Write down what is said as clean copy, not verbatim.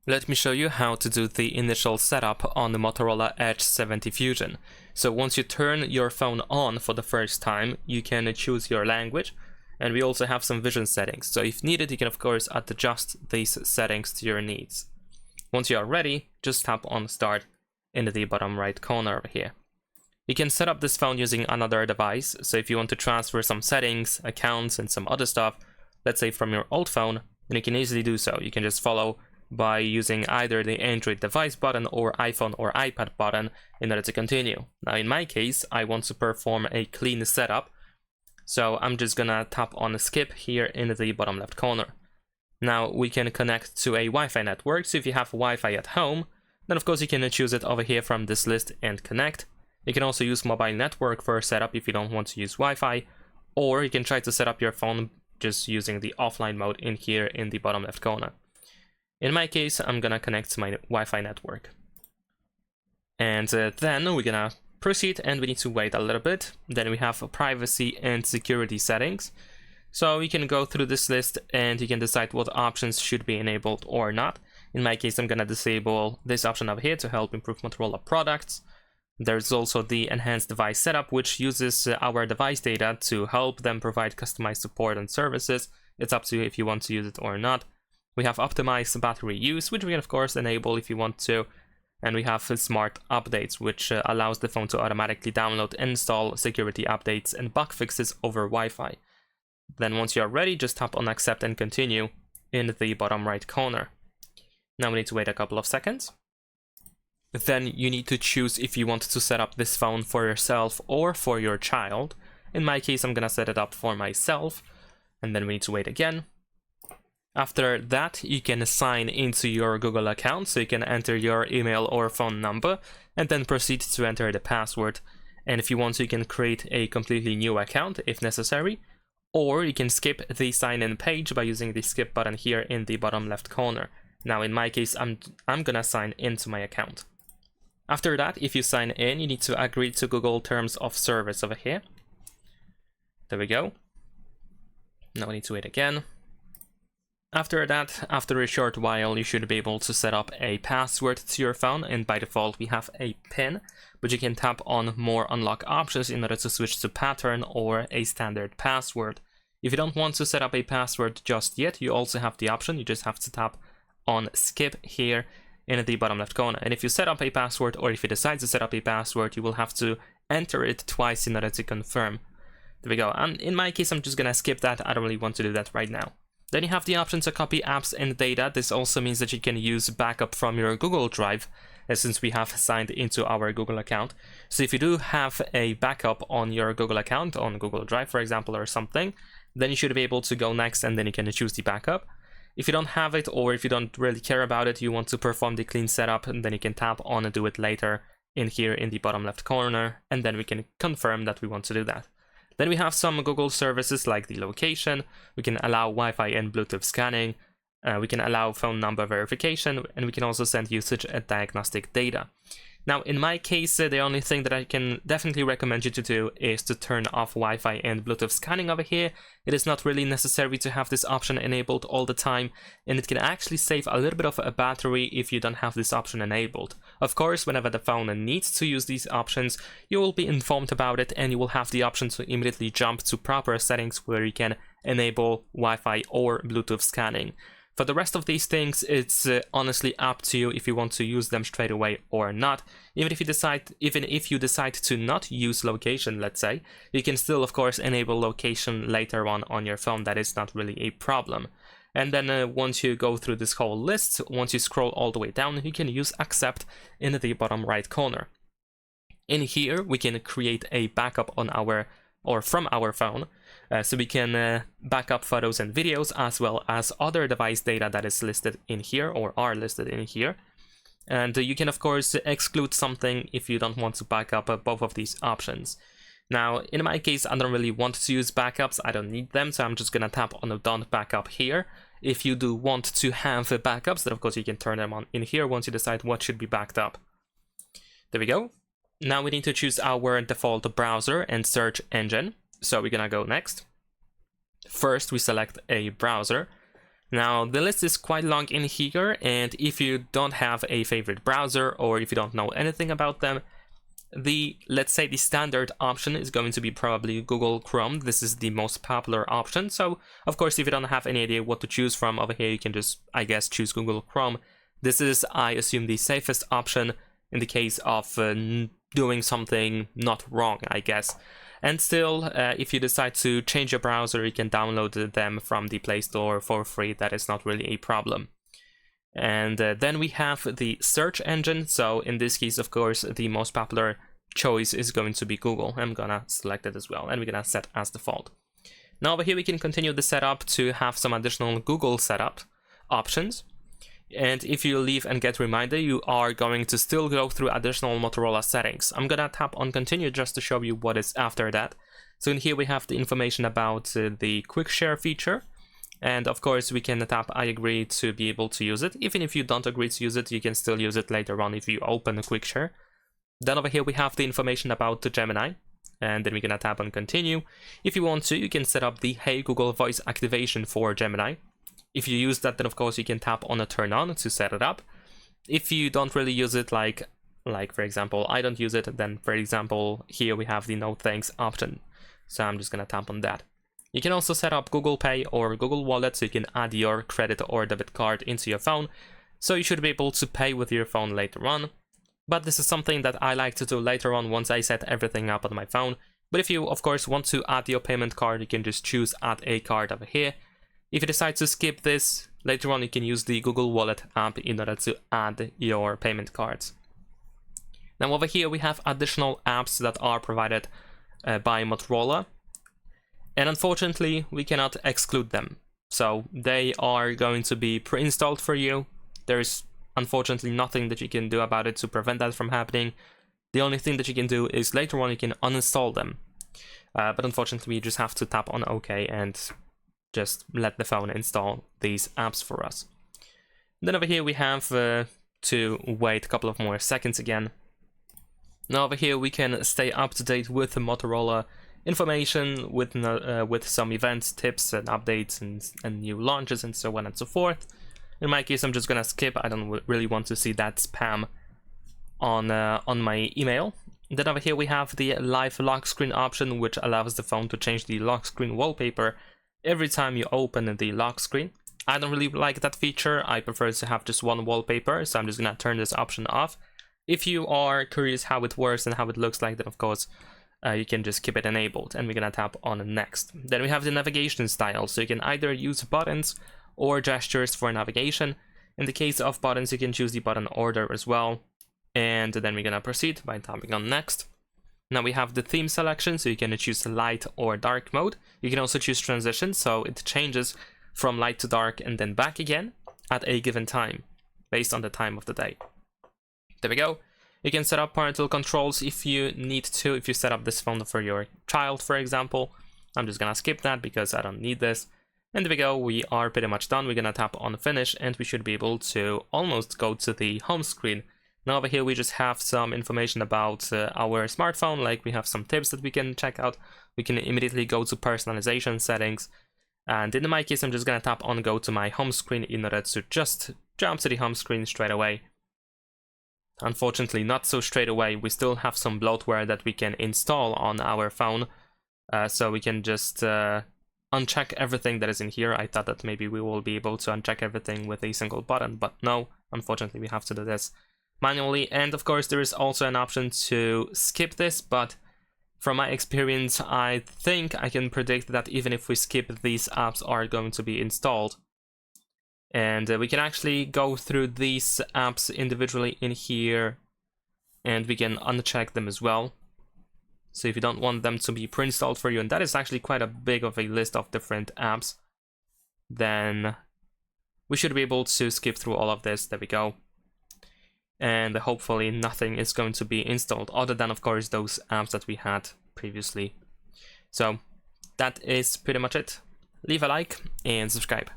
Let me show you how to do the initial setup on the Motorola Edge 70 Fusion. So once you turn your phone on for the first time, you can choose your language, and we also have some vision settings. So if needed, you can of course adjust these settings to your needs. Once you are ready, just tap on Start in the bottom right corner over here. You can set up this phone using another device, so if you want to transfer some settings, accounts, and some other stuff, let's say from your old phone, then you can easily do so. You can just follow by using either the Android device button or iPhone or iPad button in order to continue. Now in my case, I want to perform a clean setup, so I'm just gonna tap on Skip here in the bottom left corner. Now we can connect to a Wi-Fi network, so if you have Wi-Fi at home, then of course you can choose it over here from this list and connect. You can also use mobile network for a setup if you don't want to use Wi-Fi, or you can try to set up your phone just using the offline mode in here in the bottom left corner. In my case, I'm gonna connect to my Wi-Fi network. And then we're gonna proceed, and we need to wait a little bit. Then we have privacy and security settings. So you can go through this list and you can decide what options should be enabled or not. In my case, I'm gonna disable this option over here to help improve Motorola products. There's also the enhanced device setup, which uses our device data to help them provide customized support and services. It's up to you if you want to use it or not. We have optimized battery use, which we can of course enable if you want to. And we have smart updates, which allows the phone to automatically download and install security updates and bug fixes over Wi-Fi. Then once you're ready, just tap on Accept and Continue in the bottom right corner. Now we need to wait a couple of seconds. Then you need to choose if you want to set up this phone for yourself or for your child. In my case, I'm gonna set it up for myself, and then we need to wait again. After that, you can sign into your Google account, so you can enter your email or phone number, and then proceed to enter the password. And if you want to, you can create a completely new account if necessary, or you can skip the sign-in page by using the skip button here in the bottom left corner. Now in my case, I'm gonna sign into my account. After that, if you sign in, you need to agree to Google Terms of Service over here. There we go. Now we need to wait again. After that, after a short while, you should be able to set up a password to your phone, and by default we have a PIN, but you can tap on More Unlock Options in order to switch to pattern or a standard password. If you don't want to set up a password just yet, you also have the option. You just have to tap on Skip here in the bottom left corner. And if you set up a password, or if you decide to set up a password, you will have to enter it twice in order to confirm. There we go. And in my case, I'm just gonna skip that. I don't really want to do that right now. Then you have the option to copy apps and data. This also means that you can use backup from your Google Drive, since we have signed into our Google account. So if you do have a backup on your Google account, on Google Drive for example, or something, then you should be able to go next, and then you can choose the backup. If you don't have it, or if you don't really care about it, you want to perform the clean setup, and then you can tap on and do it later in here in the bottom left corner, and then we can confirm that we want to do that. Then we have some Google services like the location. We can allow Wi-Fi and Bluetooth scanning. We can allow phone number verification, and we can also send usage and diagnostic data. Now, in my case, the only thing that I can definitely recommend you to do is to turn off Wi-Fi and Bluetooth scanning over here. It is not really necessary to have this option enabled all the time, and it can actually save a little bit of a battery if you don't have this option enabled. Of course, whenever the phone needs to use these options, you will be informed about it, and you will have the option to immediately jump to proper settings where you can enable Wi-Fi or Bluetooth scanning. For the rest of these things, it's honestly up to you if you want to use them straight away or not. Even if you decide to not use location, let's say, you can still of course enable location later on your phone. That is not really a problem. And then once you go through this whole list, once you scroll all the way down, you can use Accept in the bottom right corner. In here, we can create a backup on from our phone. So we can back up photos and videos, as well as other device data that is listed in here, or are listed in here. And you can of course exclude something if you don't want to back up both of these options. Now in my case, I don't really want to use backups. I don't need them, so I'm just gonna tap on the Don't Backup here. If you do want to have backups, then of course you can turn them on in here once you decide what should be backed up. There we go. Now we need to choose our default browser and search engine. So we're gonna go next. First, we select a browser. Now, the list is quite long in here, and if you don't have a favorite browser or if you don't know anything about them, let's say the standard option is going to be probably Google Chrome. This is the most popular option. So, of course, if you don't have any idea what to choose from over here, you can just, I guess, choose Google Chrome. This is, I assume, the safest option in the case of doing something not wrong, I guess. And still, if you decide to change your browser, you can download them from the Play Store for free. That is not really a problem. And then we have the search engine. So in this case, of course, the most popular choice is going to be Google. I'm gonna select it as well, and we're gonna set as default. Now over here, we can continue the setup to have some additional Google setup options. And if you leave and get reminder, you are going to still go through additional Motorola settings. I'm gonna tap on continue just to show you what is after that. So in here we have the information about the quick share feature. And of course we can tap I agree to be able to use it. Even if you don't agree to use it, you can still use it later on if you open a quick share. Then over here we have the information about the Gemini. And then we're gonna tap on continue. If you want to, you can set up the Hey Google voice activation for Gemini. If you use that, then of course you can tap on a turn on to set it up. If you don't really use it, like for example, I don't use it, then for example, here we have the no thanks option. So I'm just gonna tap on that. You can also set up Google Pay or Google Wallet, so you can add your credit or debit card into your phone. So you should be able to pay with your phone later on. But this is something that I like to do later on once I set everything up on my phone. But if you, of course, want to add your payment card, you can just choose add a card over here. If you decide to skip this, later on you can use the Google Wallet app in order to add your payment cards. Now over here we have additional apps that are provided by Motorola. And unfortunately, we cannot exclude them. So they are going to be pre-installed for you. There's unfortunately nothing that you can do about it to prevent that from happening. The only thing that you can do is later on you can uninstall them. But unfortunately, you just have to tap on OK and just let the phone install these apps for us. Then over here we have to wait a couple of more seconds again. Now over here we can stay up to date with the Motorola information, with some events, tips and updates and new launches and so on and so forth. In my case, I'm just gonna skip. I don't really want to see that spam on my email. Then over here we have the live lock screen option, which allows the phone to change the lock screen wallpaper every time you open the lock screen. I don't really like that feature. I prefer to have just one wallpaper, so I'm just gonna turn this option off. If you are curious how it works and how it looks like, then of course you can just keep it enabled, and we're gonna tap on next. Then we have the navigation style, so you can either use buttons or gestures for navigation. In the case of buttons, you can choose the button order as well, and then we're gonna proceed by tapping on next. Now we have the theme selection, so you can choose light or dark mode. You can also choose transition, so it changes from light to dark and then back again at a given time, based on the time of the day. There we go. You can set up parental controls if you need to, if you set up this phone for your child, for example. I'm just gonna skip that because I don't need this. And there we go, we are pretty much done. We're gonna tap on finish and we should be able to almost go to the home screen. Now over here we just have some information about our smartphone, like we have some tips that we can check out. We can immediately go to personalization settings. And in my case, I'm just gonna tap on go to my home screen in order to just jump to the home screen straight away. Unfortunately, not so straight away. We still have some bloatware that we can install on our phone. So we can just uncheck everything that is in here. I thought that maybe we will be able to uncheck everything with a single button, but no, unfortunately we have to do this manually. And of course there is also an option to skip this, but from my experience I think I can predict that even if we skip, these apps are going to be installed. And we can actually go through these apps individually in here, and we can uncheck them as well. So if you don't want them to be pre-installed for you, and that is actually quite a big of a list of different apps, then we should be able to skip through all of this. There we go. And hopefully nothing is going to be installed other than, of course, those apps that we had previously. So that is pretty much it. Leave a like and subscribe.